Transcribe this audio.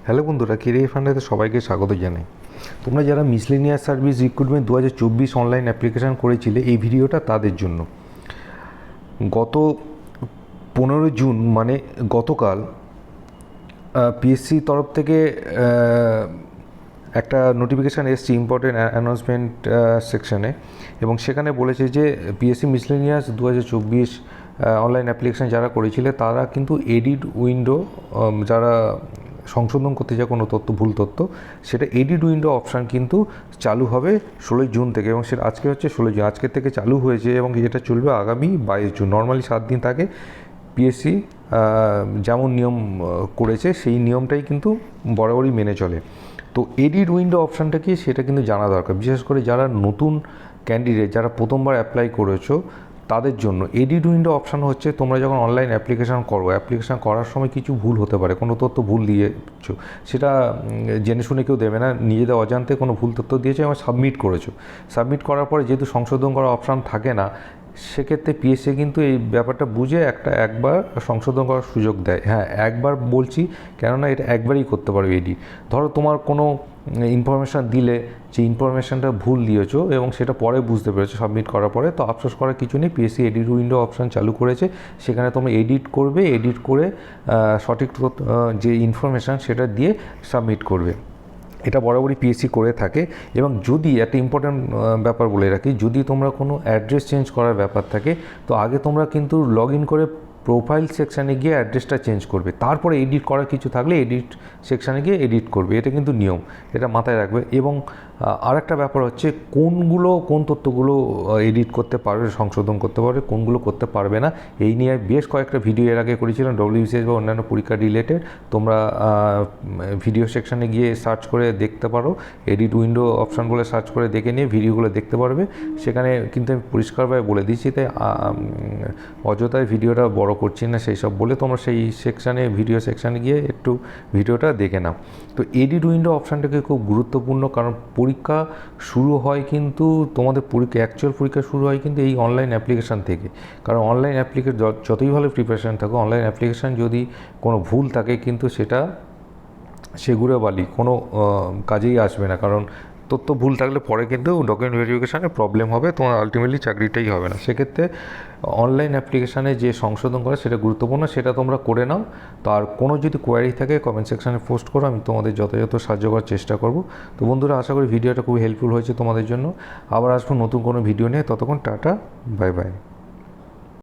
Hello বন্ধুরা, career ফান্ডাতে সবাইকে স্বাগত জানাই। তোমরা যারা miscellaneous service recruitment 2024 online application করেছিলে, এই ভিডিওটা তাদের জন্য। গত 15 জুন মানে গতকাল পিএসসি তরফ থেকে একটা নোটিফিকেশান এসছে ইম্পর্টেন্ট অ্যানাউন্সমেন্ট সেকশানে, এবং সেখানে বলেছে যে পিএসসি মিসলেনিয়াস 2024 অনলাইন অ্যাপ্লিকেশান যারা করেছিলে তারা কিন্তু এডিট উইন্ডো, যারা সংশোধন করতে যায় কোনো তথ্য, ভুল তথ্য, সেটা এডিট উইন্ডো অপশান কিন্তু চালু হবে 16 জুন থেকে, এবং সেটা আজকে হচ্ছে 16 জুন, আজকের থেকে চালু হয়েছে এবং এটা চলবে আগামী 22 জুন। নর্মালি 7 দিন থাকে। পিএসসি যেমন নিয়ম করেছে সেই নিয়মটাই কিন্তু বরাবরই মেনে চলে। তো এডিট উইন্ডো অপশানটা কি সেটা কিন্তু জানা দরকার, বিশেষ করে যারা নতুন ক্যান্ডিডেট, যারা প্রথমবার অ্যাপ্লাই করেছো তাদের জন্য। এডিট উইন্ডো অপশান হচ্ছে তোমরা যখন অনলাইন অ্যাপ্লিকেশান করো, অ্যাপ্লিকেশান করার সময় কিছু ভুল হতে পারে, কোনো তথ্য ভুল দিয়েছো, সেটা জেনে শুনে কেউ দেবে না, নিজেদের অজান্তে কোনো ভুল তথ্য দিয়েছো এবং সাবমিট করেছো। সাবমিট করার পরে যেহেতু সংশোধন করার অপশান থাকে না, সেক্ষেত্রে পিএসসি কিন্তু এই ব্যাপারটা বুঝে একবার সংশোধন করার সুযোগ দেয়। হ্যাঁ, একবার বলছি, কেননা এটা একবারই করতে পারো এডিট। ধরো তোমার কোনো ইনফরমেশান দিলে যে ইনফরমেশানটা ভুল দিয়েছো এবং সেটা পরে বুঝতে পেরেছো সাবমিট করার পরে, তো আফসোস করার কিছু নেই, পিএসসি এডিট উইন্ডো অপশান চালু করেছে। সেখানে তোমরা এডিট করবে, এডিট করে সঠিক যে ইনফরমেশান সেটা দিয়ে সাবমিট করবে। এটা বরাবরই পিএসসি করে থাকে। এবং যদি একটা ইম্পর্ট্যান্ট ব্যাপার বলে রাখি, যদি তোমরা কোনো অ্যাড্রেস চেঞ্জ করার ব্যাপার থাকে, তো আগে তোমরা কিন্তু লগ ইন করে প্রোফাইল সেকশানে গিয়ে অ্যাড্রেসটা চেঞ্জ করবে, তারপরে এডিট করার কিছু থাকলে এডিট সেকশানে গিয়ে এডিট করবে। এটা কিন্তু নিয়ম, এটা মাথায় রাখবে। এবং আরেকটা ব্যাপার হচ্ছে কোন তথ্যগুলো এডিট করতে পারবে, সংশোধন করতে পারবে, কোনগুলো করতে পারবে না, এই নিয়ে বেশ কয়েকটা ভিডিও এর আগে করেছিলাম ডব্লিউবিসিএস বা অন্যান্য পরীক্ষা রিলেটেড। তোমরা ভিডিও সেকশানে গিয়ে সার্চ করে দেখতে পারো, এডিট উইন্ডো অপশান বলে সার্চ করে দেখে নিয়ে ভিডিওগুলো দেখতে পারবে। সেখানে কিন্তু আমি পরিষ্কারভাবে বলে দিচ্ছি, তাই অযথায় ভিডিওটা বড় করছি না সেই সব বলে, তোমরা সেই সেকশানে, ভিডিও সেকশানে গিয়ে একটু ভিডিওটা দেখে নাও। তো এডিট উইন্ডো অপশানটাকে খুব গুরুত্বপূর্ণ, কারণ পরীক্ষা শুরু হয় কিন্তু তোমাদের অ্যাকচুয়াল পরীক্ষা শুরু হয় কিন্তু এই অনলাইন অ্যাপ্লিকেশান থেকে। কারণ অনলাইন অ্যাপ্লিকেশন যতই ভালো প্রিপারেশান থাকো, অনলাইন অ্যাপ্লিকেশান যদি কোনো ভুল থাকে কিন্তু সেটা সেগুড়ে বালি কোনো কাজেই আসবে না, কারণ তথ্য ভুল থাকলে পরে কিন্তু ডকুমেন্ট ভেরিফিকেশানে প্রবলেম হবে, তোমার আলটিমেটলি চাকরিটাই হবে না। সেক্ষেত্রে অনলাইন অ্যাপ্লিকেশানে যে সংশোধন করা সেটা গুরুত্বপূর্ণ, সেটা তোমরা করে নাও। তো আর কোনো যদি কোয়ারি থাকে কমেন্ট সেকশানে পোস্ট করো, আমি তোমাদের যথাযথ সাহায্য করার চেষ্টা করব। তো বন্ধুরা, আশা করি ভিডিওটা খুব হেল্পফুল হয়েছে তোমাদের জন্য। আবার আসবো নতুন কোনো ভিডিও নিয়ে, ততক্ষণ টাটা, বাই বাই।